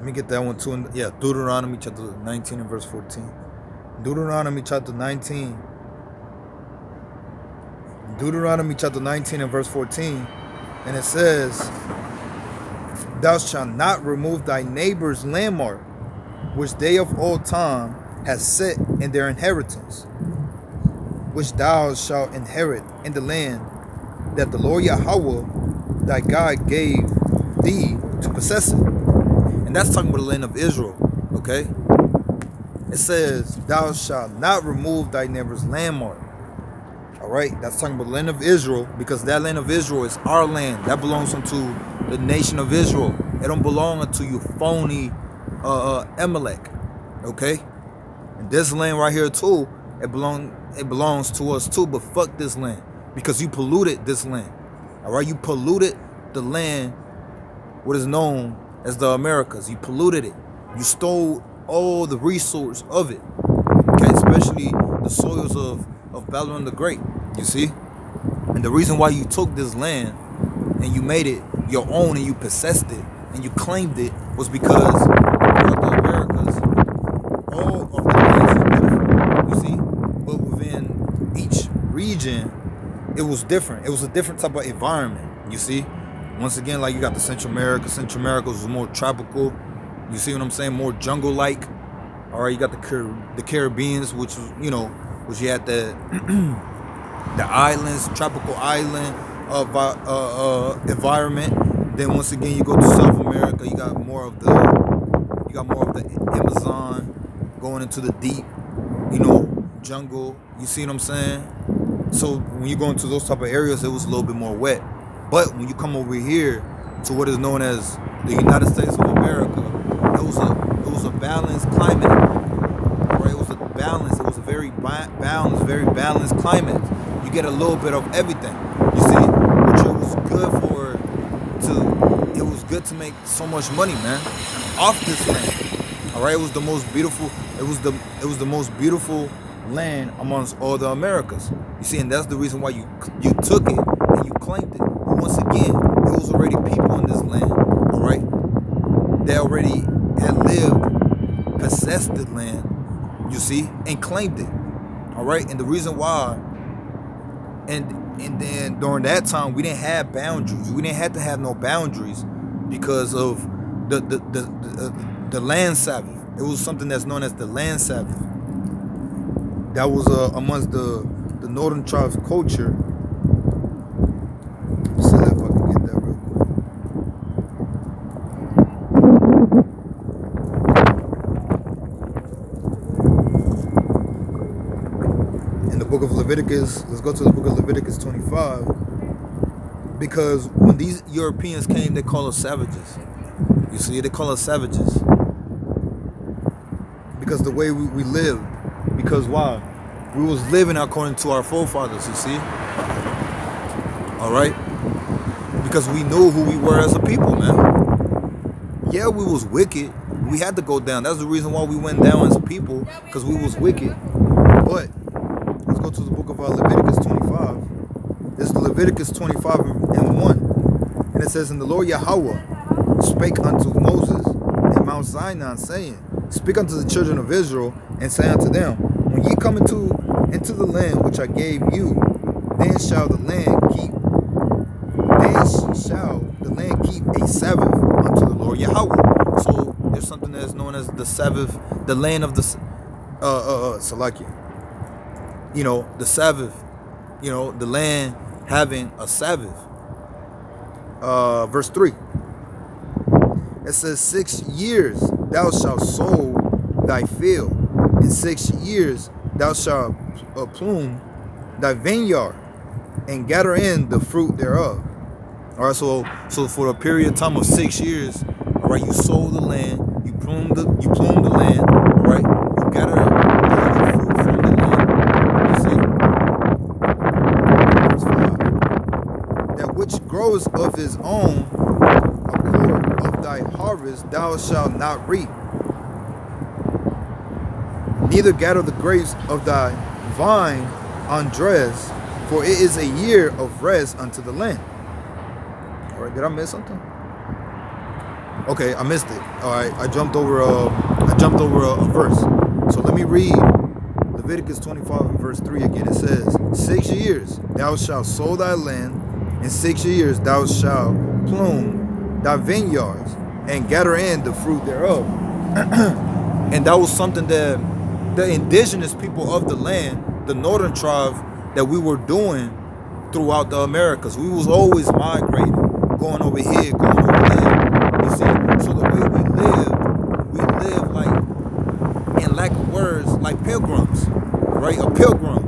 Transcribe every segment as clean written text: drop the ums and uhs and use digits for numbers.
me get that one too. Yeah, Deuteronomy chapter 19 and verse 14. Deuteronomy chapter 19. Deuteronomy chapter 19 and verse 14. And it says, thou shalt not remove thy neighbor's landmark, which they of old time has set in their inheritance, which thou shalt inherit in the land that the Lord Yahweh thy God gave thee to possess it. And that's talking about the land of Israel, okay? It says, thou shalt not remove thy neighbor's landmark. All right, that's talking about the land of Israel, because that land of Israel is our land. That belongs unto the nation of Israel. It don't belong unto you phony Amalek, okay? And this land right here too, it belongs to us too. But fuck this land, because you polluted this land. All right, you polluted the land, what is known as the Americas. You polluted it. You stole all the resource of it. Okay, especially the soils of Babylon the Great. You see, and the reason why you took this land and you made it your own and you possessed it and you claimed it was because throughout the Americas, all of the lands is beautiful. You see, but within each region, it was different. It was a different type of environment. You see, once again, like you got the Central America. Central America was more tropical. You see what I'm saying? More jungle-like. All right, you got the Caribbeans, which was, you know, which you had the the islands, tropical island environment. Then once again, you go to South America. You got more of the Amazon going into the deep, you know, jungle. You see what I'm saying? So when you go into those type of areas, it was a little bit more wet. But when you come over here to what is known as the United States of America, it was a balanced climate. Right? It was a balance. It was a very balanced climate. You get a little bit of everything. You see, which it was good to make so much money, man, off this land. All right, it was the most beautiful. It was the most beautiful land amongst all the Americas. You see, and that's the reason why you took it and you claimed it. But once again, it was already people in this land. All right, they already had lived, possessed the land. You see, and claimed it. All right, and the reason why, and then during that time we didn't have boundaries. We didn't have to have no boundaries because of the land Sabbath. It was something that's known as the land Sabbath. That was amongst the northern tribes culture. Let's see if I can get that real quick. In the book of Leviticus, let's go to the book of Leviticus 25. Because when these Europeans came, they call us savages. You see, they call us savages. Because the way we lived. Because why? We was living according to our forefathers, you see? Alright? Because we knew who we were as a people, man. Yeah, we was wicked. We had to go down. That's the reason why we went down as a people. Because we was wicked. But let's go to the book of Leviticus 25. This is Leviticus 25 and 1. And it says, and the Lord Yahweh spake unto Moses in Mount Sinai, saying, speak unto the children of Israel, and say unto them, when ye come into the land which I gave you, then shall the land keep a Sabbath unto the Lord Yahweh. So there's something that is known as the Sabbath, the land of the Salakia. You know, the Sabbath. You know, the land having a Sabbath. Verse 3. It says, 6 years thou shalt sow thy field, and 6 years thou shalt plume thy vineyard, and gather in the fruit thereof. All right, so for a period of time of 6 years, all right, you sow the land, you plume the land, all right, you gather the fruit from the land. You see, verse 5. That which grows of his own accord of thy harvest thou shalt not reap, neither gather the grapes of thy vine undressed, for it is a year of rest unto the land. All right, did I miss something? Okay, I missed it. All right, I jumped over. A verse. So let me read Leviticus 25 and verse 3 again. It says, 6 years thou shalt sow thy land, and 6 years thou shalt plume thy vineyards, and gather in the fruit thereof. And that was something that the indigenous people of the land, the northern tribes, that we were doing throughout the Americas. We was always migrating, going over here, going over there. You see, so the way we live like, in lack of words, like pilgrims, right? A pilgrim,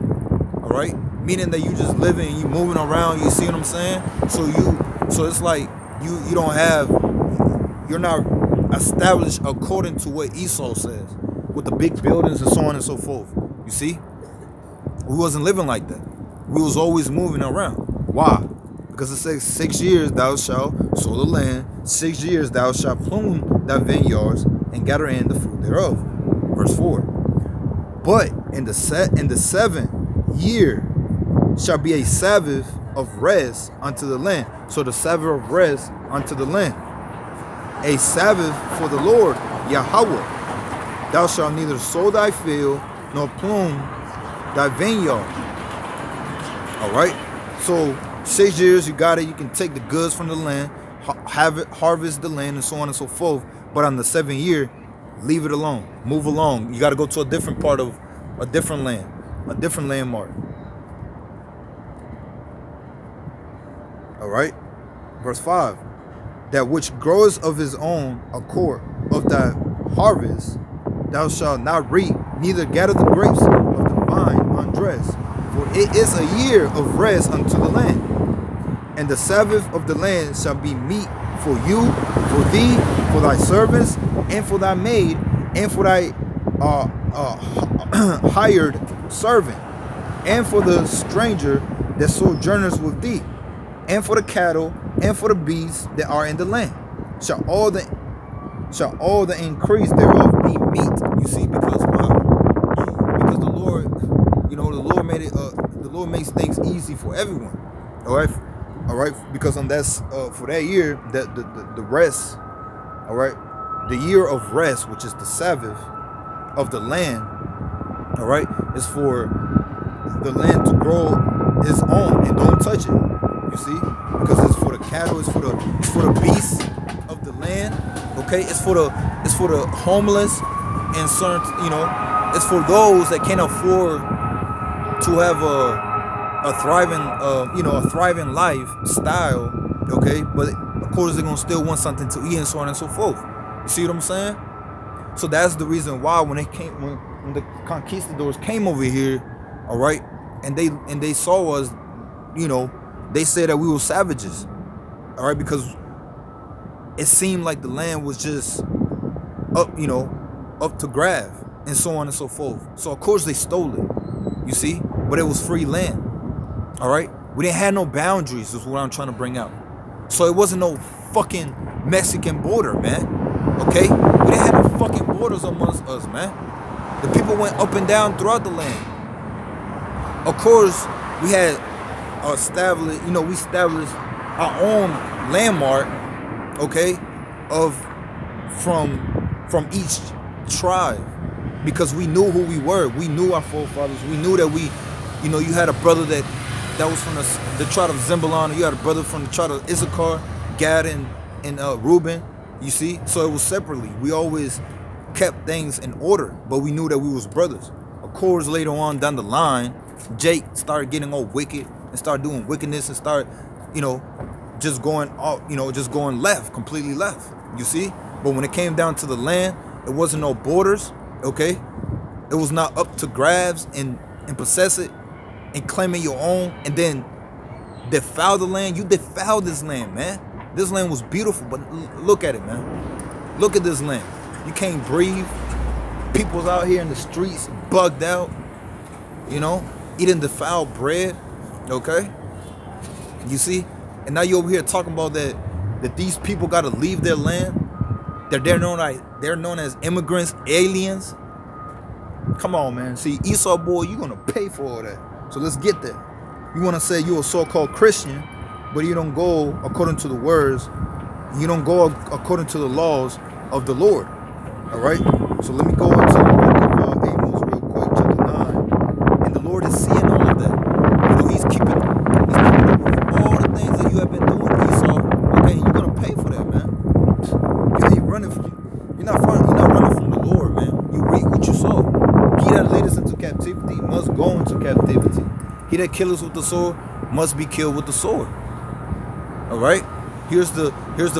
all right? Meaning that you just living, you moving around. You see what I'm saying? So it's like you don't have, you're not established according to what Esau says, with the big buildings and so on and so forth. You see, we wasn't living like that. We was always moving around. Why? Because it says 6 years thou shalt sow the land, 6 years thou shalt plume thy vineyards, and gather in the fruit thereof. Verse 4. But in the 7th year shall be a Sabbath of rest unto the land. So the Sabbath of rest unto the land. A Sabbath for the Lord Yahweh. Thou shalt neither sow thy field nor plume thy vineyard. All right. So 6 years, you got it. You can take the goods from the land, have it, harvest the land, and so on and so forth. But on the 7th year, leave it alone. Move along. You got to go to a different part of a different land, a different landmark. All right. Verse 5. That which groweth of his own accord of thy harvest, thou shalt not reap, neither gather the grapes of the vine undressed. For it is a year of rest unto the land. And the Sabbath of the land shall be meat for you, for thee, for thy servants, and for thy maid, and for thy hired servant, and for the stranger that sojourners with thee, and for the cattle, and for the beasts that are in the land. Shall all the increase thereof be meat. You see, because why? Because the Lord, the Lord made it. The Lord makes things easy for everyone. All right. Because on that's for that year, that the rest. All right, the year of rest, which is the Sabbath of the land. All right, is for the land to grow its own and don't touch it. You see, because it's for the cattle, it's for the beasts of the land. Okay, it's for the homeless and certain, it's for those that can't afford to have a thriving lifestyle. Okay, but of course they're gonna still want something to eat and so on and so forth. You see what I'm saying? So that's the reason why when the conquistadors came over here, all right, and they saw us, they said that we were savages, all right, because it seemed like the land was just up to grab and so on and so forth. So of course they stole it, you see, but it was free land, all right. We didn't have no boundaries, is what I'm trying to bring out. So it wasn't no fucking Mexican border, man. Okay, we didn't have no fucking borders amongst us, man. The people went up and down throughout the land. Of course, we had established, we established our own landmark, okay, from each tribe, because we knew who we were. We knew our forefathers. We knew that you had a brother that was from the tribe of Zebulon. You had a brother from the tribe of Issachar, Gad, and Reuben. You see, so it was separately. We always kept things in order, but we knew that we was brothers. Of course, later on down the line, Jake started getting all wicked and started doing wickedness and started, just going off, just going left, completely left. You see, but when it came down to the land, it wasn't no borders. Okay, it was not up to grabs and possess it and claiming your own and then defile the land. You defiled this land, man. This land was beautiful, but look at it, man. Look at this land. You can't breathe. People's out here in the streets, bugged out, eating defiled bread, okay? You see? And now you're over here talking about that these people got to leave their land, that they're known as immigrants, aliens. Come on, man. See, Esau boy, you're going to pay for all that. So let's get there. You want to say you're a so-called Christian, but you don't go according to the words You don't go according to the laws of the Lord. All right. So let me go into the book of Amos real quick, chapter 9. And the Lord is seeing all of that. He's keeping up with all the things that you have been doing, Esau. Okay, you're gonna pay for that, man. You're not running from the Lord, man. You reap what you sow. He that lead us into captivity must go into captivity. He that kills us with the sword must be killed with the sword. All right. Here's the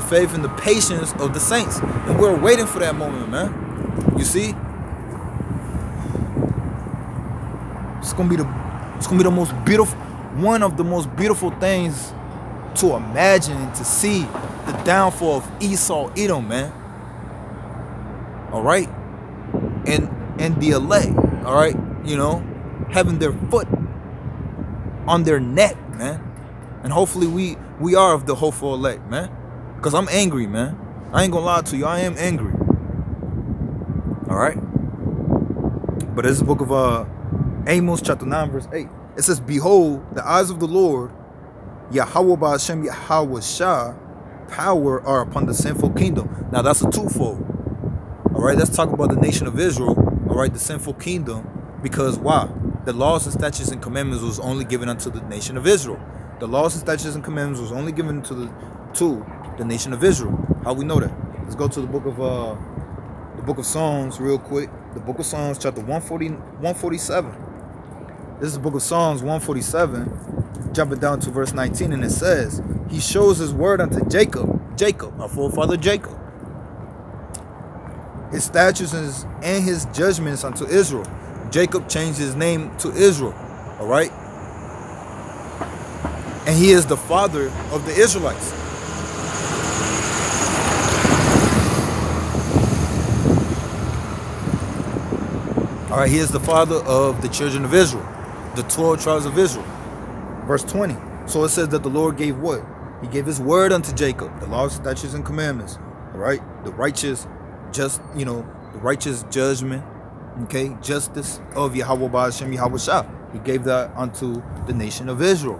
faith and the patience of the saints, and we're waiting for that moment, man. You see, it's gonna be the most beautiful, one of the most beautiful things to imagine and to see the downfall of Esau, Edom, man. All right, and the elect, all right, having their foot on their neck, man. And hopefully we are of the hopeful elect, man. Because I'm angry, man. I ain't gonna lie to you. I am angry. All right. But this is the book of Amos chapter 9 verse 8. It says, behold, the eyes of the Lord, Yahweh Ba'ashem Yahweh Shah, power are upon the sinful kingdom. Now that's a twofold. All right. Let's talk about the nation of Israel. All right. The sinful kingdom. Because why? The laws and statutes and commandments was only given unto the nation of Israel. The laws and statutes and commandments was only given to the nation of Israel. How we know that? Let's go to the book of Psalms real quick. The book of Psalms, chapter 147. This is the book of Psalms 147, jumping down to verse 19, and it says, he shows his word unto Jacob, our forefather Jacob, his statutes and his judgments unto Israel. Jacob changed his name to Israel. All right. And he is the father of the Israelites. All right, he is the father of the children of Israel, the 12 tribes of Israel. Verse 20. So it says that the Lord gave what? He gave his word unto Jacob, the laws, statutes, and commandments. All right, the righteous, the righteous judgment, okay, justice of Yahweh Ba'ashem Yahweh Shah. He gave that unto the nation of Israel.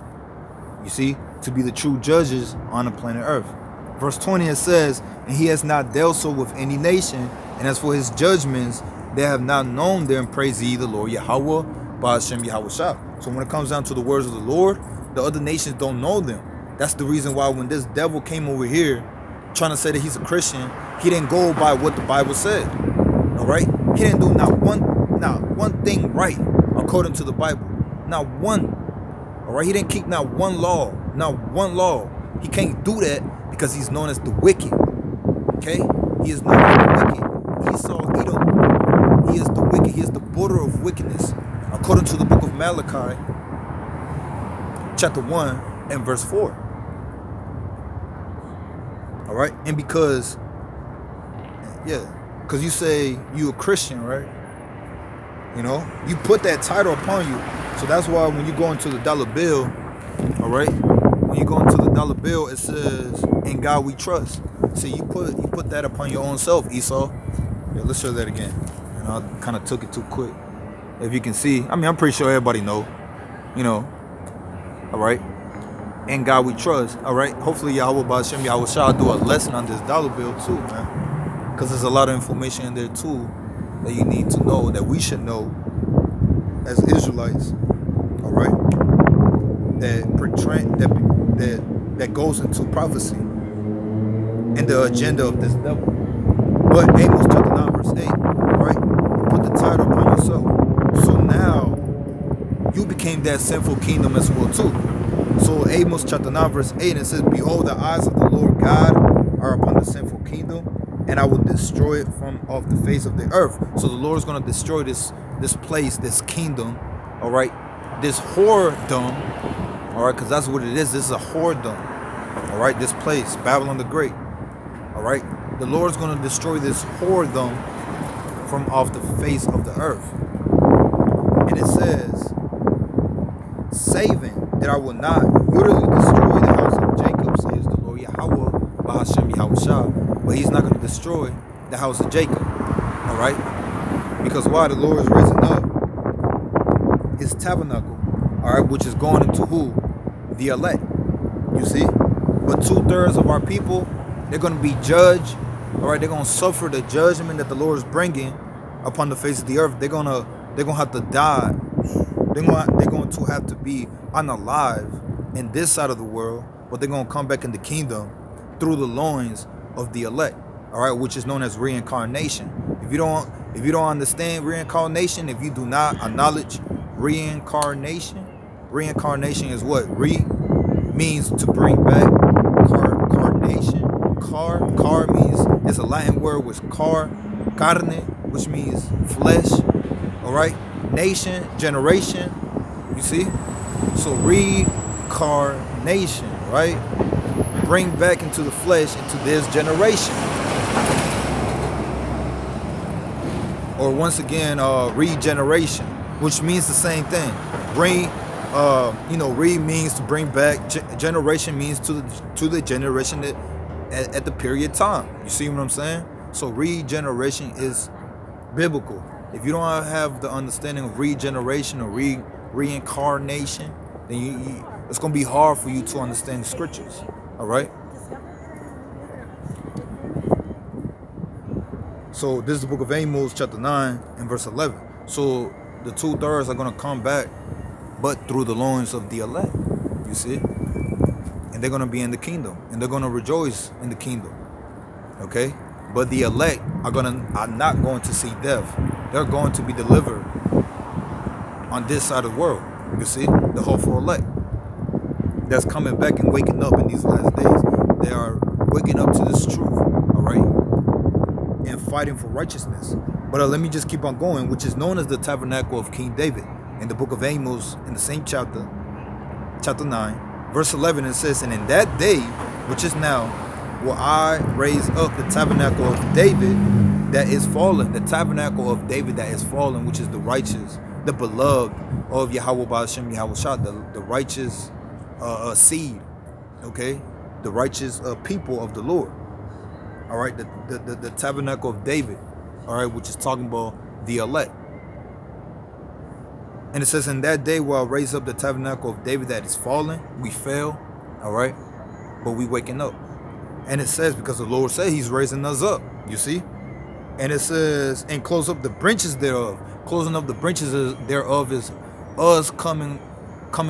You see, to be the true judges on the planet Earth. Verse 20, it says, and he has not dealt so with any nation, and as for his judgments, they have not known them. Praise ye the Lord Yahweh Ba'ashem Yahweh Shah. So when it comes down to the words of the Lord, the other nations don't know them. That's the reason why when this devil came over here trying to say that he's a Christian, he didn't go by what the Bible said. All right? He didn't do not one thing right according to the Bible. Not one. All right? He didn't keep not one law. Not one law. He can't do that because he's known as the wicked. Okay? He is known as the wicked. Esau, Edom. He is the wicked. He is the border of wickedness. According to the book of Malachi, chapter 1 and verse 4. All right? And because you say you a Christian, right? You put that title upon you. So that's why when you go into the dollar bill, all right? When you go into the dollar bill, it says, in God we trust. See, you put that upon your own self, Esau. Yeah, let's show that again. I kind of took it too quick. If you can see, I'm pretty sure everybody know, all right? In God we trust, all right? Hopefully Yahweh Ba'ashem Yahweh Shah do a lesson on this dollar bill too, man. Because there's a lot of information in there too that you need to know, that we should know as Israelites, all right? That goes into prophecy and the agenda of this devil. But Amos chapter 9 verse 8, all right? Put the title upon yourself. So now you became that sinful kingdom as well too. So Amos chapter 9 verse 8, it says, behold, the eyes of the Lord God are upon the sinful kingdom, and I will destroy it from off the face of the earth. So the Lord is going to destroy this place, this kingdom, all right, this whoredom, all right, because that's what it is. This is a whoredom, all right, this place, Babylon the Great, all right. The Lord is going to destroy this whoredom from off the face of the earth. And it says, saving that I will not utterly destroy the house of Jacob, says the Lord Yahweh Ba'ashem Yahweh Shah. But he's not going to destroy the house of Jacob. All right? Because why? The Lord is raising up his tabernacle, all right, which is going into who? The elect. You see? But 2/3 of our people They're going to be judged. All right, they're going to suffer the judgment that the Lord is bringing upon the face of the earth. They're gonna have to die. They're going to have to be unalive in this side of the world, but they're going to come back in the kingdom through the loins of the elect. All right, which is known as reincarnation. If you don't understand reincarnation, if you do not acknowledge reincarnation, reincarnation is what? Means to bring back. Carnation. Car means, it's a Latin word which carne, which means flesh. All right, nation, generation. You see, so reincarnation, right? Bring back into the flesh, into this generation. Or once again, regeneration, which means the same thing. Re means to bring back. Generation means to the generation that at the period time. You see what I'm saying? So regeneration is biblical. If you don't have the understanding of regeneration or reincarnation, then it's going to be hard for you to understand the scriptures. All right? So this is the book of Amos, chapter 9 and verse 11. So the 2/3 are going to come back, but through the loins of the elect. You see? And they're going to be in the kingdom. And they're going to rejoice in the kingdom. Okay? But the elect are not going to see death. They're going to be delivered on this side of the world. You see? The hopeful elect that's coming back and waking up in these last days. They are waking up to this truth. All right? And fighting for righteousness. But let me just keep on going, which is known as the tabernacle of King David. In the book of Amos, in the same chapter 9, verse 11, it says, "And in that day, which is now, will I raise up the tabernacle of David that is fallen." The tabernacle of David that is fallen, which is the righteous, the beloved of Yahweh Ba'ashem Yahweh Shah, the righteous seed, okay? The righteous people of the Lord. All right, the tabernacle of David, all right, which is talking about the elect. And it says, "In that day will I raise up the tabernacle of David that is fallen." We fell, all right, but we waking up. And it says, because the Lord said he's raising us up, you see? And it says, "And close up the branches thereof." Closing up the branches thereof is us coming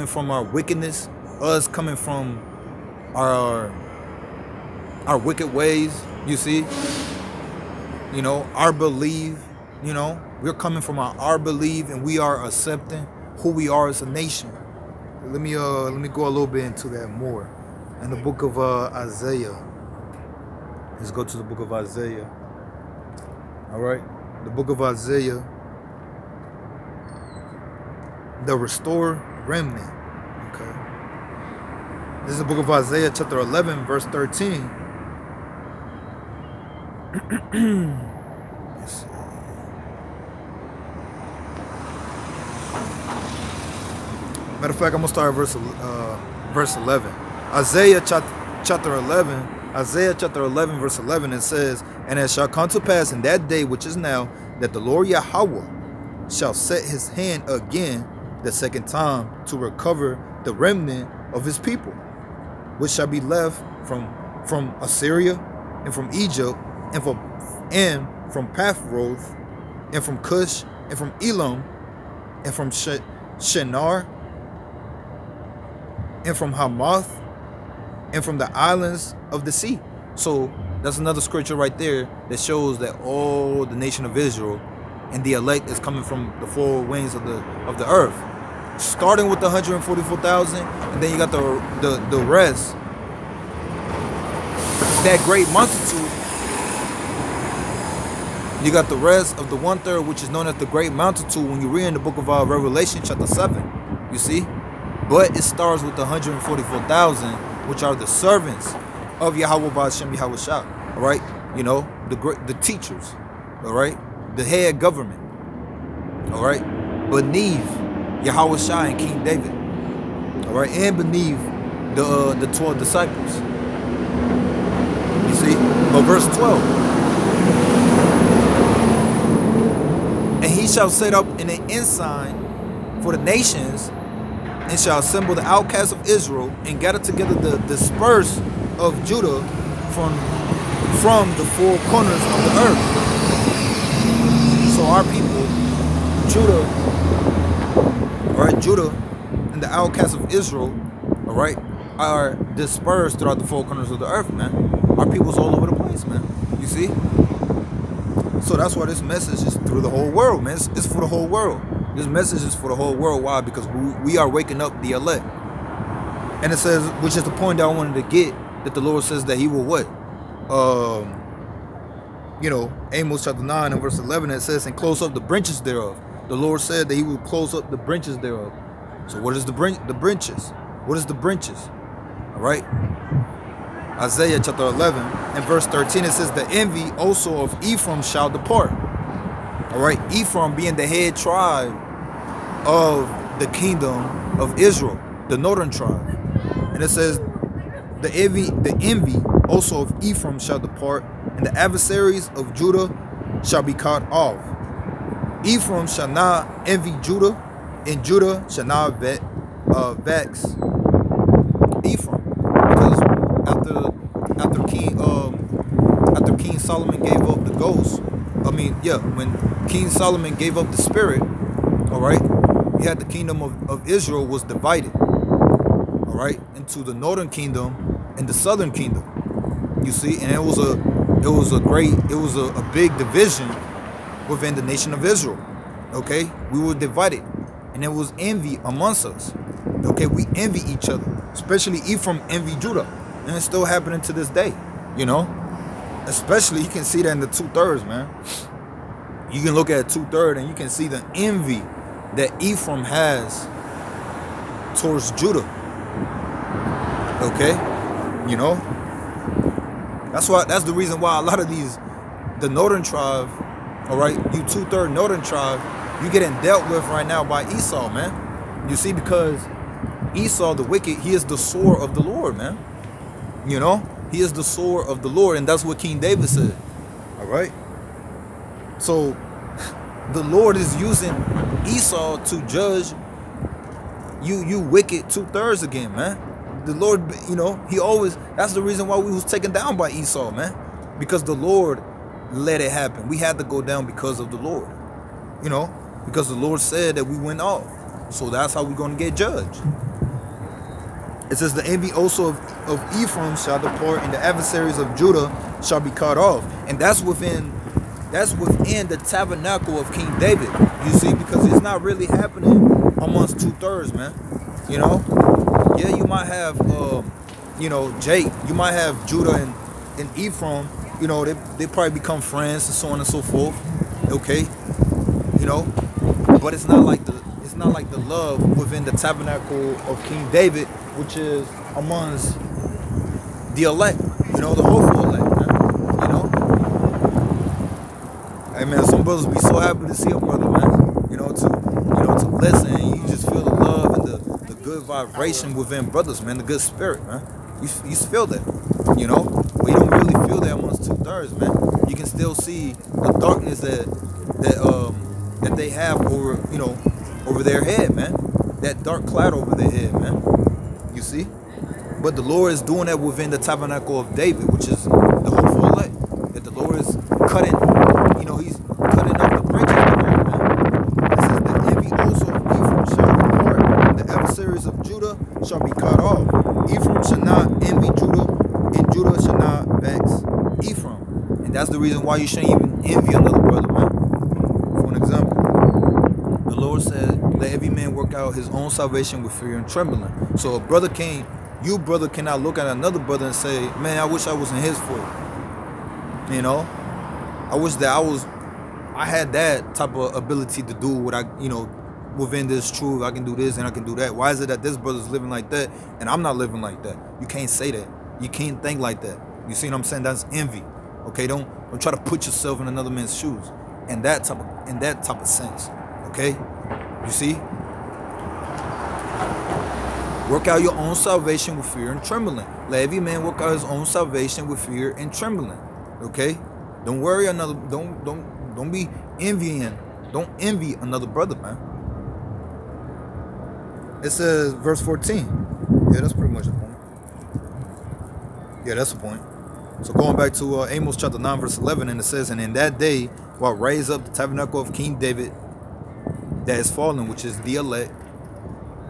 from our wickedness, us coming from our wicked ways, you see? You know, our belief, you know, we're coming from our belief, and we are accepting who we are as a nation. Let me go a little bit into that more. In the book of Isaiah. Let's go to the book of Isaiah. All right, the book of Isaiah, the restored remnant. Okay, this is the book of Isaiah, chapter 11, verse 13. Let's see. Matter of fact, I'm gonna start at verse 11. Isaiah chapter 11. Isaiah chapter 11, verse 11, it says, "And it shall come to pass in that day which is now, that the Lord Yahweh shall set his hand again the second time to recover the remnant of his people, which shall be left from Assyria, and from Egypt, and from Pathroth, and from Cush, and from Elam, and from Shinar, and from Hamath, and from the islands of the sea." So that's another scripture right there that shows that all the nation of Israel and the elect is coming from the four winds of the earth, starting with the 144,000, and then you got the rest, that great multitude. You got the rest of the 1/3, which is known as the great multitude when you read in the book of Revelation chapter 7. You see, but it starts with the 144,000, which are the servants of Yahweh Ba'ashem Yahweh Shah. All right, you know, the teachers. All right, the head government. All right, beneath Yahweh Shah and King David. All right, and beneath the 12 disciples. You see, but verse 12. "And he shall set up an ensign for the nations, and shall assemble the outcasts of Israel, and gather together the dispersed of Judah from the four corners of the earth. So our people, Judah, all right, Judah and the outcasts of Israel, all right, are dispersed throughout the four corners of the earth, man. Our people's all over the place, man. You see? So that's why this message is through the whole world, man. It's for the whole world. This message is for the whole world. Why? Because we are waking up the elect. And it says, which is the point that I wanted to get, that the Lord says that he will what? Amos chapter 9 and verse 11, it says, and close up the branches thereof. The Lord said that he will close up the branches thereof. So what is the branches? What is the branches? All right. Isaiah chapter 11 and verse 13, it says, the envy also of Ephraim shall depart. All right. Ephraim being the head tribe of the kingdom of Israel, the northern tribe. And it says, the envy also of Ephraim shall depart, and the adversaries of Judah shall be cut off. Ephraim shall not envy Judah, and Judah shall not vex Ephraim, because after King Solomon gave up the ghost, when King Solomon gave up the spirit, all right, he had the kingdom of Israel was divided, all right, into the northern kingdom and the southern kingdom. You see, and it was a big division within the nation of Israel. Okay, we were divided, and there was envy amongst us. Okay, we envy each other, especially Ephraim envy Judah, and it's still happening to this day. You know, especially you can see that in the 2/3, man. You can look at 2/3 and you can see the envy that Ephraim has towards Judah. Okay, you know, that's the reason why a lot of the northern tribe, all right, you 2/3 northern tribe, you getting dealt with right now by Esau, man. You see, because Esau the wicked, he is the sword of the Lord, man. You know, he is the sword of the Lord, and that's what King David said. All right. So the Lord is using Esau to judge you wicked 2/3 again, man. The Lord, that's the reason why we was taken down by Esau, man. Because the Lord let it happen. We had to go down because of the Lord. Because the Lord said that we went off. So that's how we're going to get judged. It says, the envy also of Ephraim shall depart, and the adversaries of Judah shall be cut off. And that's within the tabernacle of King David. You see, because it's not really happening amongst 2/3, man. Yeah, you might have Jake, you might have Judah and Ephraim, they probably become friends and so on and so forth. Okay. But it's not like the love within the tabernacle of King David, which is amongst the elect, the hopeful elect, man. Hey man, some brothers be so happy to see a brother, man. To listen, and you just feel the love and the good vibration within brothers, man, the good spirit, man. You feel that, but you don't really feel that amongst 2/3, man. You can still see the darkness that they have over their head, man. That dark cloud over their head, man. You see? But the Lord is doing that within the tabernacle of David, which is the hopeful elect. That the Lord is cutting, he's cutting up the branches of the earth, man. It says, the envy also of Ephraim shall depart, and the adversaries of Judah shall be cut off. Ephraim shall not envy Judah, and Judah shall not vex Ephraim. And that's the reason why you shouldn't even envy another brother, man. For an example, the Lord said, let every man work out his own salvation with fear and trembling. So a brother cannot look at another brother and say, man, I wish I was in his foot. I wish that I had that type of ability to do what within this truth, I can do this and I can do that. Why is it that this brother's living like that and I'm not living like that? You can't say that. You can't think like that. You see what I'm saying? That's envy. Okay, don't try to put yourself in another man's shoes in that type of sense. Okay, you see. Work out your own salvation with fear and trembling. Let every man work out his own salvation with fear and trembling. Okay, don't worry another. Don't be envying. Don't envy another brother, man. It says verse 14. Yeah, that's pretty much the point. Yeah, that's the point. So going back to Amos chapter 9 verse 11, and it says, and in that day will I raise up the tabernacle of King David that is fallen, which is the elect,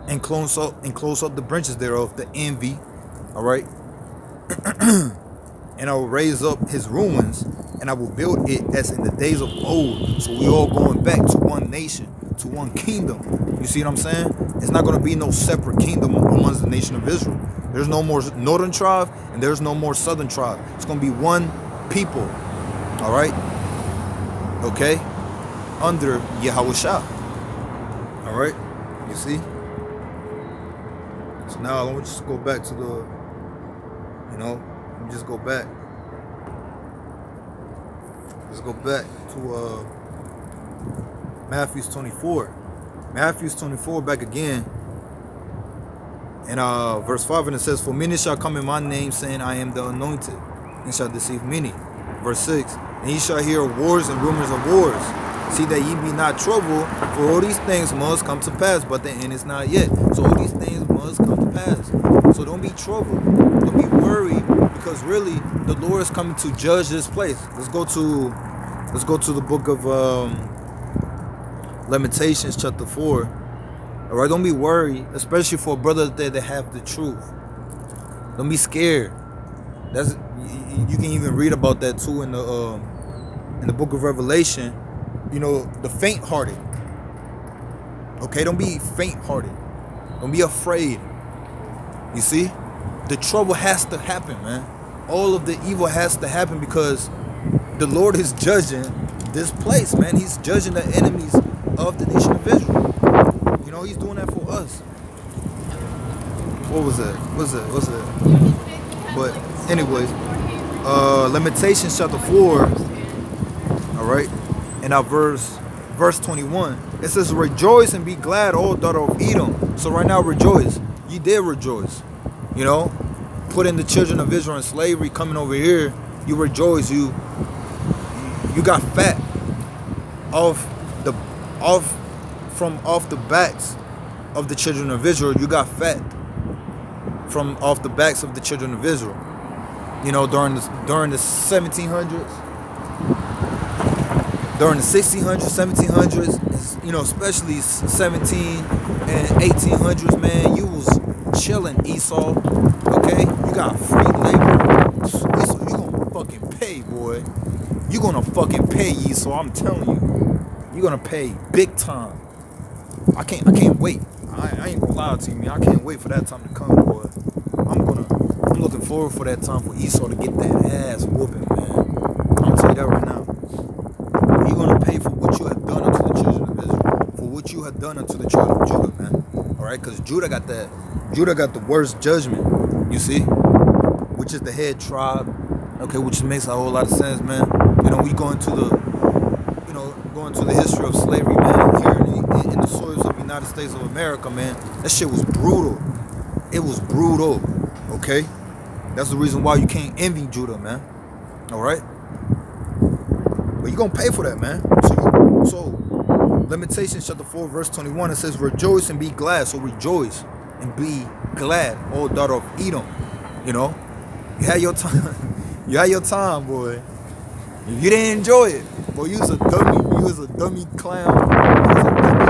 and close up the branches thereof, the envy. All right. And I will raise up his ruins, and I will build it as in the days of old. So we all going back to one nation, to one kingdom. You see what I'm saying? It's not going to be no separate kingdom amongst the nation of Israel. There's no more northern tribe, and there's no more southern tribe. It's going to be one people. All right? Okay? Under Yahushua. All right? You see? So now let me just go back to the, let me just go back. Let's go back to Matthew 24. Matthew 24 back again. And verse 5, and it says, for many shall come in my name, saying, I am the anointed, and shall deceive many. Verse 6, and ye shall hear wars and rumors of wars. See that ye be not troubled, for all these things must come to pass, but the end is not yet. So all these things must come to pass. So don't be troubled. Don't be worried, because really the Lord is coming to judge this place. Let's go to the book of Lamentations chapter 4. All right, don't be worried, especially for a brother that have the truth. Don't be scared. You can even read about that too in the book of Revelation. The faint-hearted. Okay, don't be faint-hearted. Don't be afraid. You see, the trouble has to happen, man. All of the evil has to happen, because the Lord is judging this place, man. He's judging the enemies of the nation of Israel. He's doing that for us. What was that? What's that? But anyways, Lamentations chapter 4. All right, and our verse 21. It says, rejoice and be glad, O daughter of Edom. So right now, rejoice. You did rejoice. Putting the children of Israel in slavery, coming over here, you rejoice. You got fat off the backs of the children of Israel. You got fat from off the backs of the children of Israel. During the 1700s, during the 1600s, 1700s, especially 17 and 1800s, man, you was chilling, Esau. Okay, you got free labor. Esau, you gonna fucking pay, boy. You gonna fucking pay, Esau. I'm telling you, you gonna pay big time. I can't wait. I ain't gonna lie to you, man. I can't wait for that time to come, boy. I'm looking forward for that time for Esau to get that ass whooping, man. I'm gonna tell you that right now. You're gonna pay for what you have done unto the children of Israel, for what you have done unto the children of Judah, man. All right, because Judah got the worst judgment, you see, which is the head tribe. Okay, which makes a whole lot of sense, man. We go into the history of slavery, man, here in the soils of the United States of America, man. That shit was brutal. It was brutal. Okay, that's the reason why you can't envy Judah, man. All right, but you're gonna pay for that, man. So Lamentations chapter 4 verse 21, it says, rejoice and be glad. So rejoice and be glad, O daughter of Edom. You had your time. You had your time, boy. If you didn't enjoy it, boy, you was a dummy. You was a dummy clown. You was a dummy.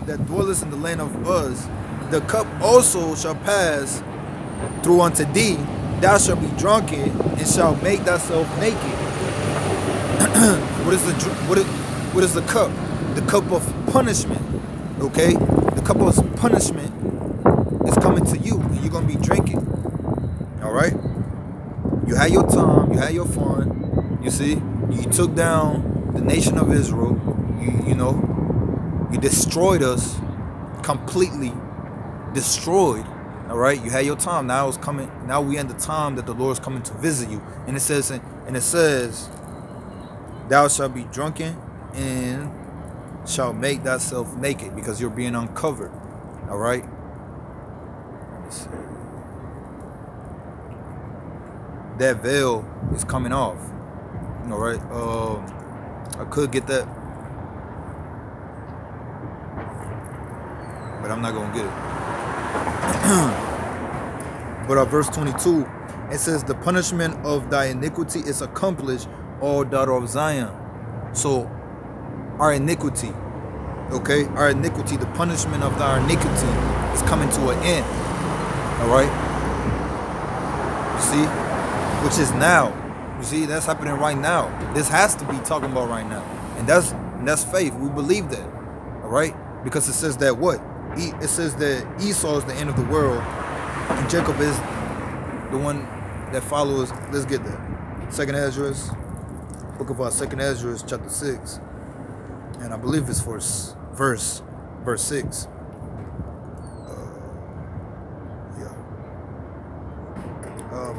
That dwellest in the land of Uz, the cup also shall pass through unto thee. Thou shalt be drunken and shalt make thyself naked. What is the cup? The cup of punishment. Okay, the cup of punishment is coming to you, and you're gonna be drinking. All right. You had your time. You had your fun. You see, you took down the nation of Israel. You destroyed us, completely destroyed. All right, you had your time. Now it's coming. Now we in the time that the Lord is coming to visit you. And it says, thou shalt be drunken and shalt make thyself naked, because you're being uncovered. All right. That veil is coming off. All right. I could get that, but I'm not gonna get it. But verse 22, it says, "The punishment of thy iniquity is accomplished, O daughter of Zion." So our iniquity, okay, our iniquity, the punishment of our iniquity is coming to an end. All right, you see, which is now. You see, that's happening right now. This has to be talking about right now, and that's faith. We believe that. All right, because it says that what? It says that Esau is the end of the world, and Jacob is the one that follows. Let's get that. Second Esdras, book of Second Esdras, chapter 6, and I believe it's verse 6.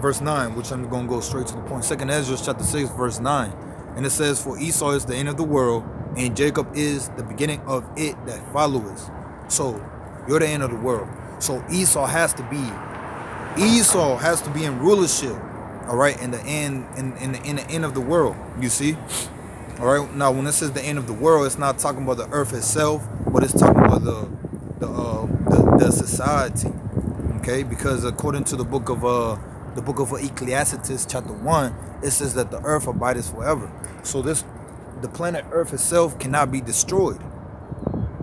Verse 9, which I'm going to go straight to the point. Second Esdras chapter 6, verse 9. And it says, "For Esau is the end of the world, and Jacob is the beginning of it that followeth." So you're the end of the world. So Esau has to be in rulership. All right, in the end of the world. You see? All right. Now, when it says the end of the world, it's not talking about the earth itself, but it's talking about the society. Okay, because according to the book of Ecclesiastes chapter 1, it says that the earth abideth forever. So the planet Earth itself cannot be destroyed.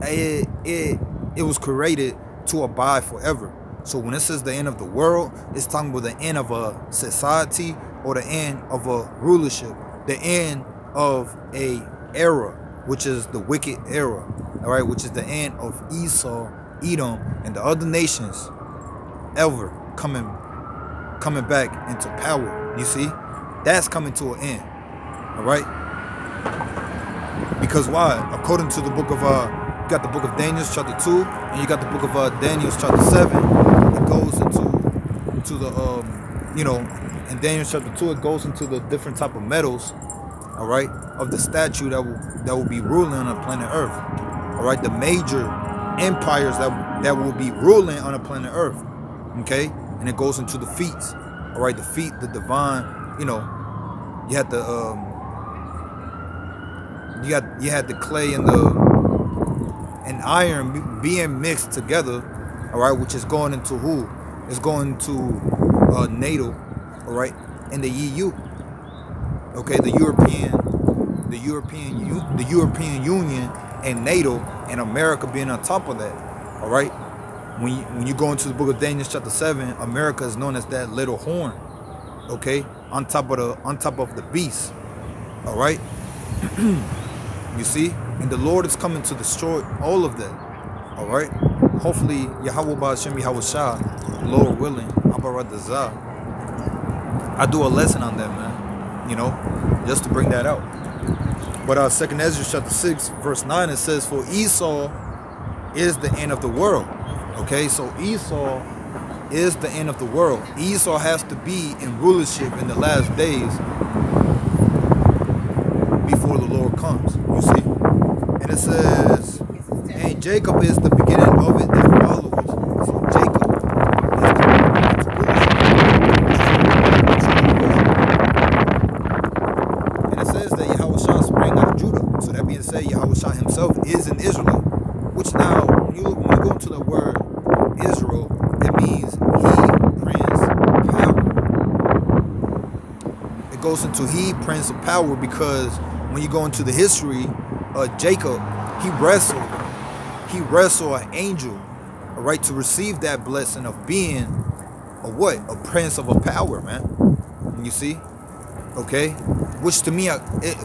It was created to abide forever. So when it says the end of the world, it's talking about the end of a society or the end of a rulership, the end of a era, which is the wicked era, all right, which is the end of Esau, Edom, and the other nations ever coming back into power. You see, that's coming to an end. All right, because why? According to the book of you got the book of Daniel chapter 2, and you got the book of Daniel chapter 7. It goes into the in Daniel chapter 2, it goes into the different type of metals, all right, of the statue that will be ruling on the planet Earth. All right, the major empires that will be ruling on the planet Earth. Okay, and it goes into the feats. All right, the feet, the divine. You had the you had the clay and iron being mixed together. All right, which is going into who? It's going to NATO. All right, and the EU. Okay, the European Union and NATO and America being on top of that. All right. When you go into the book of Daniel chapter 7, America is known as that little horn, okay, on top of the beast. All right, you see, and the Lord is coming to destroy all of that. All right, hopefully Yahweh Ba'Shem Yahweh Shah, Lord willing, Abaradazah. I do a lesson on that, man. Just to bring that out. But Second Esdras chapter 6, verse 9, it says, "For Esau is the end of the world." Okay, so Esau is the end of the world. Esau has to be in rulership in the last days before the Lord comes. You see? And it says, "And Jacob is the beginning of it that follows." So Jacob is and it says that Yahweh Shah sprang out of Judah. So that being said, Yahweh Shah himself is an Israelite. Which now, when you go into the word Israel, it means he, prince, power. It goes into he, prince of power, because when you go into the history of Jacob, he wrestled an angel, all right, to receive that blessing of being a what? A prince of a power, man. You see? Okay? Which to me,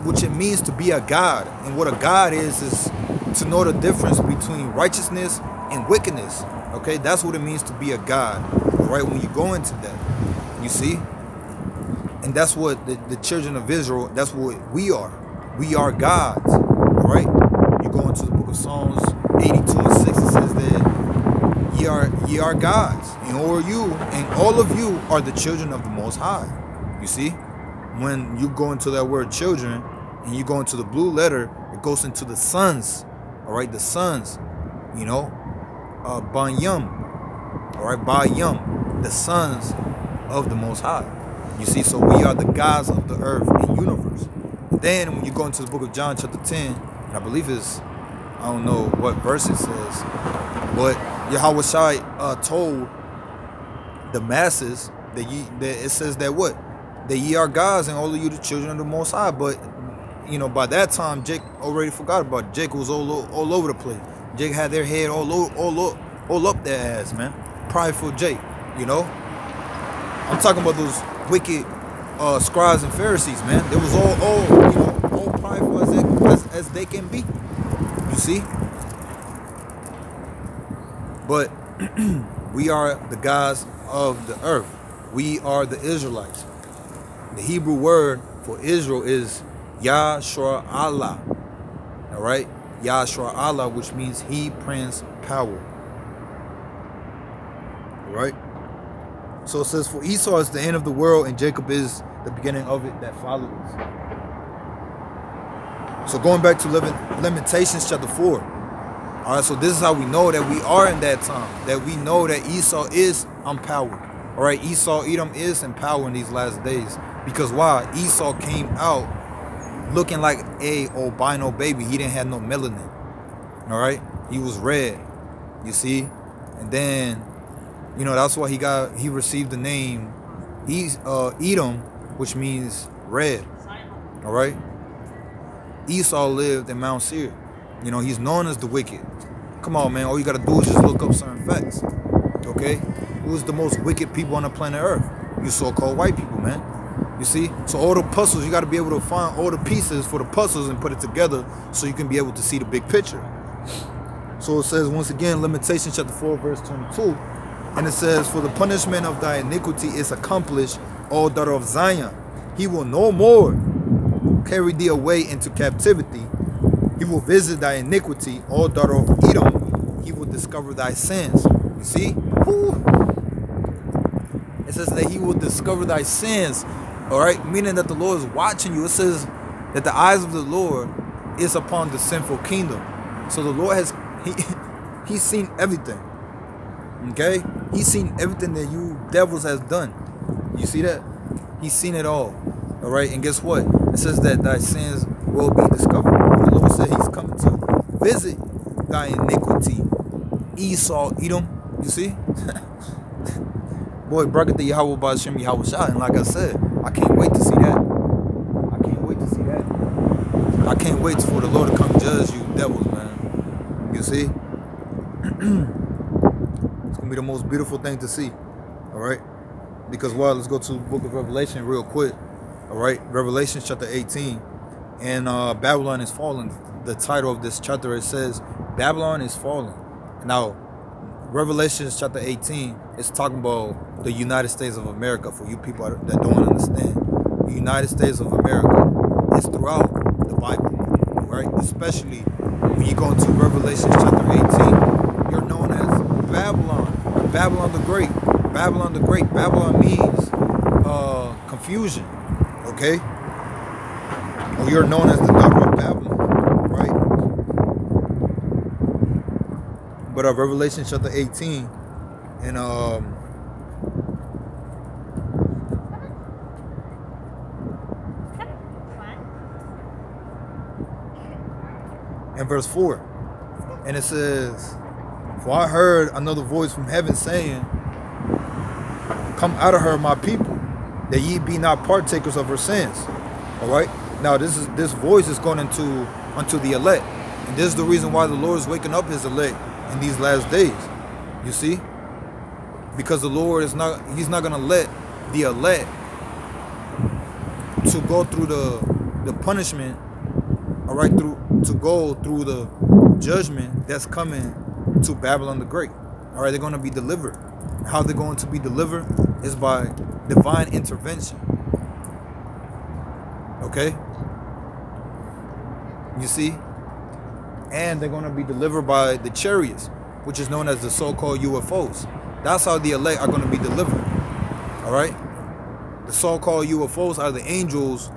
which it means to be a god. And what a god is to know the difference between righteousness and wickedness. Okay, that's what it means to be a god. All right, when you go into that, you see, and that's what the children of Israel. That's what we are. We are gods. All right. You go into the book of Psalms 82 and 6. It says that ye are gods, and all of you are the children of the Most High. You see, when you go into that word children, and you go into the blue letter, it goes into the sons. All right, the sons, Banyam, all right, Bayam, the sons of the Most High. You see, so we are the gods of the earth and universe. Then when you go into the book of John chapter 10, and I believe it's, I don't know what verse it says, but Yahweh Shai told the masses that it says that what? That ye are gods and all of you the children of the Most High. But, by that time, Jake already forgot about it. Jake was all over the place. Jake had their head all up their ass, man. Prideful Jake, I'm talking about those wicked scribes and Pharisees, man. They was all prideful as they can be. You see? But we are the gods of the earth. We are the Israelites. The Hebrew word for Israel is Yahshua Allah. All right? Yahshua Allah, which means He brings power. All right? So it says, for Esau is the end of the world, and Jacob is the beginning of it that follows. So going back to Lamentations chapter 4. All right, so this is how we know that we are in that time. That we know that Esau is empowered. All right, Esau, Edom is in power in these last days. Because why? Esau came out looking like a albino baby. He didn't have no melanin. All right, he was red. You see, and then that's why he received the name Edom, which means red. All right. Esau lived in Mount Seir. He's known as the wicked. Come on, man. All you gotta do is just look up certain facts. Okay? Who's the most wicked people on the planet Earth? You so-called white people, man. You see? So all the puzzles, you gotta be able to find all the pieces for the puzzles and put it together so you can be able to see the big picture. So it says once again, Lamentations chapter 4, verse 22. And it says, for the punishment of thy iniquity is accomplished, O daughter of Zion. He will no more carry thee away into captivity. He will visit thy iniquity, O daughter of Edom. He will discover thy sins. You see? Woo. It says that he will discover thy sins. All right? Meaning that the Lord is watching you. It says that the eyes of the Lord is upon the sinful kingdom. So the Lord he's seen everything. Okay? He's seen everything that you devils has done. You see that? He's seen it all. All right? And guess what? It says that thy sins will be discovered. The Lord said he's coming to visit thy iniquity. Esau, Edom. You see? Boy, bracket the Yahweh Ba'ashem Yahweh Shah. And like I said, I can't wait to see that. I can't wait to see that. I can't wait for the Lord to come judge you devils, man. You see? It's going to be the most beautiful thing to see. All right? Because, let's go to the book of Revelation real quick. All right? Revelation chapter 18. And Babylon is fallen. The title of this chapter, it says, Babylon is fallen. Now, Revelation chapter 18 is talking about the United States of America. For you people that don't understand, the United States of America is throughout the Bible, right? Especially when you go into Revelation chapter 18, you're known as Babylon, Babylon the Great. Babylon the Great. Babylon means confusion, okay? Or you're known as the daughter of Babylon, right? But Revelation chapter 18 and verse 4, and it says, for I heard another voice from heaven saying, come out of her, my people, that ye be not partakers of her sins. All right. Now this voice is going unto the elect, and this is the reason why the Lord is waking up his elect in these last days. You see, because the Lord he's not going to let the elect to go through the punishment. All right, to go through the judgment that's coming to Babylon the Great. All right, they're going to be delivered. How they're going to be delivered is by divine intervention. Okay? You see? And they're going to be delivered by the chariots, which is known as the so-called UFOs. That's how the elect are going to be delivered. All right? The so-called UFOs are the angels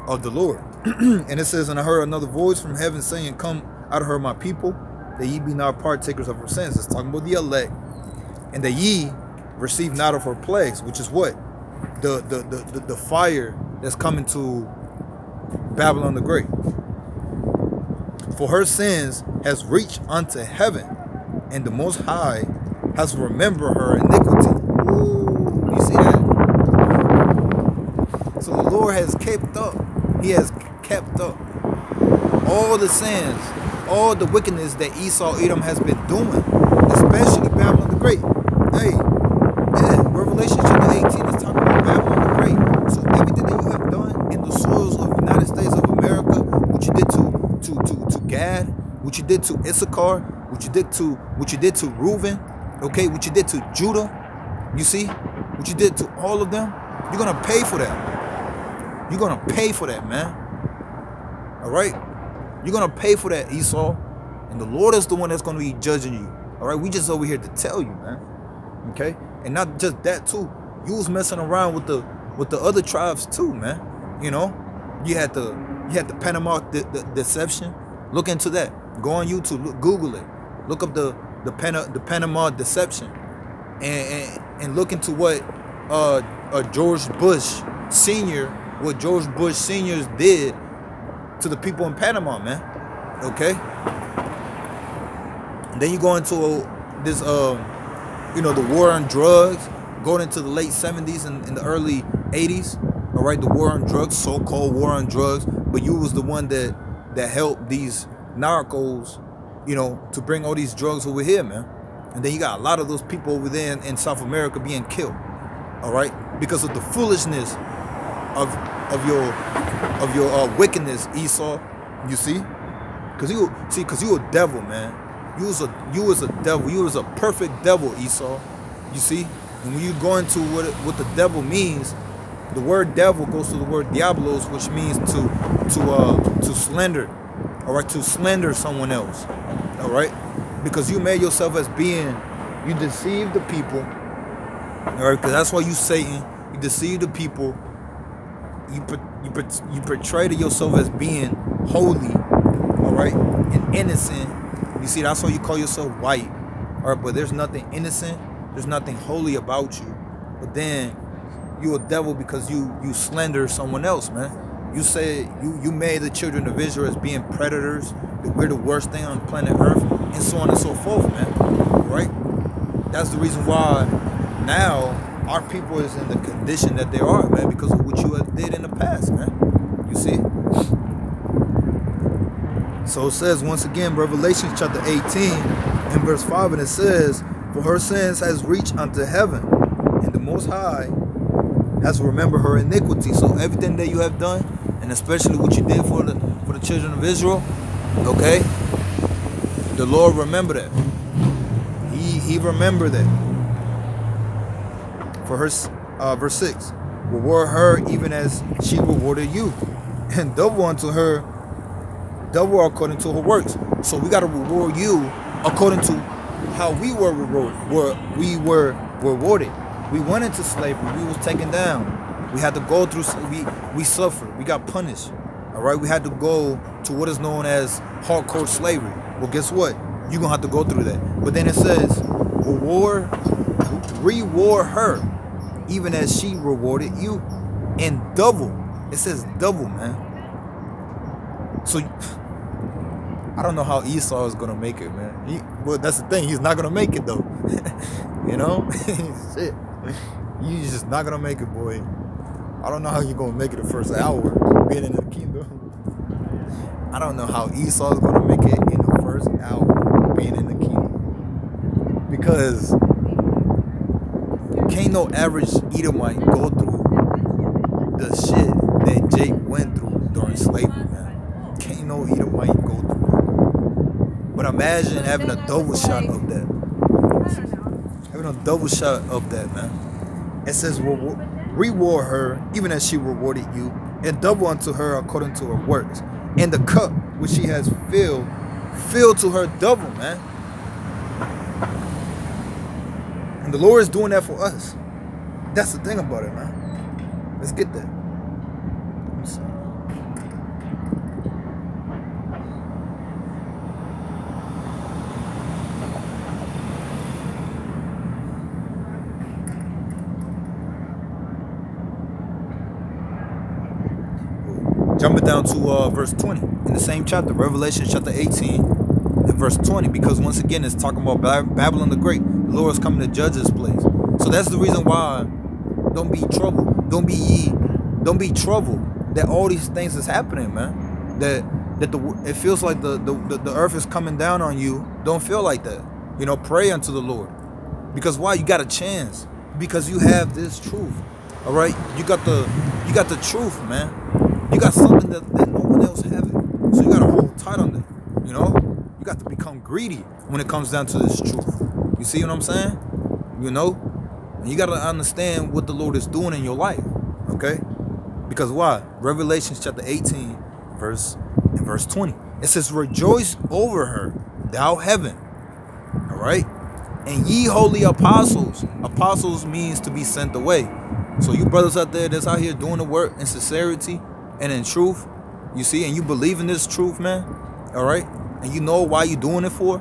of the Lord. And it says, and I heard another voice from heaven saying, come out of her, my people, that ye be not partakers of her sins. It's talking about the elect. And that ye receive not of her plagues, which is what? The fire that's coming to Babylon the Great. For her sins has reached unto heaven, and the Most High has remembered her iniquity. Ooh, you see that? So the Lord has kept up. He has kept up all the sins, all the wickedness that Esau Edom has been doing, especially Babylon the Great. Hey, yeah, Revelation chapter 18 is talking about Babylon the Great. So everything that you have done in the soils of the United States of America, what you did to Gad, what you did to Issachar, what you did to Reuben, okay, what you did to Judah, you see, what you did to all of them, you're gonna pay for that. You're gonna pay for that, man. All right, you're gonna pay for that, Esau, and the Lord is the one that's gonna be judging you. All right, we just over here to tell you, man. Okay, and not just that too. You was messing around with the other tribes too, man. You know, you had the Panama deception. Look into that. Go on YouTube, Google it. Look up the Panama deception, and look into what George Bush Senior, what George Bush Seniors did to the people in Panama, man. Okay. And then you go into this the war on drugs, going into the late 70s and in the early 80s. All right, the war on drugs, so-called war on drugs, but you was the one that helped these narcos, to bring all these drugs over here, man. And then you got a lot of those people over there in South America being killed. All right, because of the foolishness of your wickedness, Esau. You see, because you a devil, man. You was a devil. You was a perfect devil, Esau. You see, and when you go into what the devil means, the word devil goes to the word diablos, which means to slander. All right, to slander someone else. All right, because you made yourself as being, you deceived the people. All right, because that's why you Satan. You deceive the people. You portray to yourself as being holy, all right, and innocent. You see, that's why you call yourself white, all right. But there's nothing innocent, there's nothing holy about you. But then you a devil because you slander someone else, man. You say you made the children of Israel as being predators, that we're the worst thing on planet Earth, and so on and so forth, man. All right. That's the reason why now our people is in the condition that they are, man, because of what you did in the past, man. You see? So it says once again, Revelation chapter 18 and verse 5, and it says, for her sins has reached unto heaven, and the Most High has remembered her iniquity. So everything that you have done, and especially what you did for the children of Israel, okay, the Lord remembered that. He remembered that. For her, verse 6, reward her even as she rewarded you, and double unto her, double according to her works. So we got to reward you according to how we were rewarded. We went into slavery. We was taken down. We had to go through. We suffered. We got punished. All right. We had to go to what is known as hardcore slavery. Well, guess what? You're gonna have to go through that. But then it says, reward her, even as she rewarded you, and double. It says double, man. So I don't know how Esau is gonna make it, man. Well, that's the thing. He's not gonna make it though. Shit. You just not gonna make it, boy. I don't know how you're gonna make it the first hour being in the kingdom. I don't know how Esau is gonna make it in the first hour being in the kingdom, because can't no average Edomite go through the shit that Jake went through during slavery, man. Can't no Edomite go through it. But imagine having a double shot of that. Having a double shot of that, man. It says, reward her even as she rewarded you, and double unto her according to her works. And the cup which she has filled to her double, man. And the Lord is doing that for us. That's the thing about it, man. Let's get that. Jump Coming down to verse 20 in the same chapter, Revelation chapter 18 and verse 20, because once again it's talking about Babylon the Great. The Lord is coming to judge this place. So that's the reason why don't be troubled. Don't be troubled that all these things is happening, man. That it feels like the earth is coming down on you. Don't feel like that. Pray unto the Lord. Because why? You got a chance. Because you have this truth. All right? You got the truth, man. You got something that no one else have it. So you got to hold tight on it. You got to become greedy when it comes down to this truth. You see what I'm saying? And you got to understand what the Lord is doing in your life. Okay? Because why? Revelation chapter 18, verse 20. It says, rejoice over her, thou heaven. All right? And ye holy apostles. Apostles means to be sent away. So you brothers out there that's out here doing the work in sincerity and in truth, you see, and you believe in this truth, man. All right? And you know why you doing it for?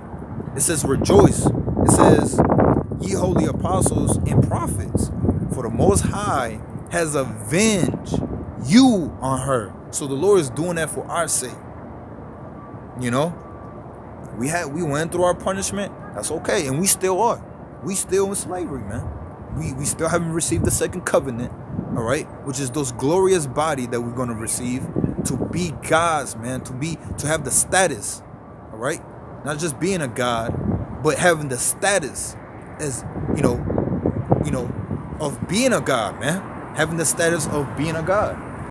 It says rejoice. It says, ye holy apostles and prophets, for the Most High has avenged you on her. So the Lord is doing that for our sake. We went through our punishment. That's okay, and we still are. We still in slavery, man. We still haven't received the second covenant, all right, which is those glorious body that we're going to receive to be gods, man, to have the status, all right, not just being a god, but having the status as of being a god, man, having the status of being a god.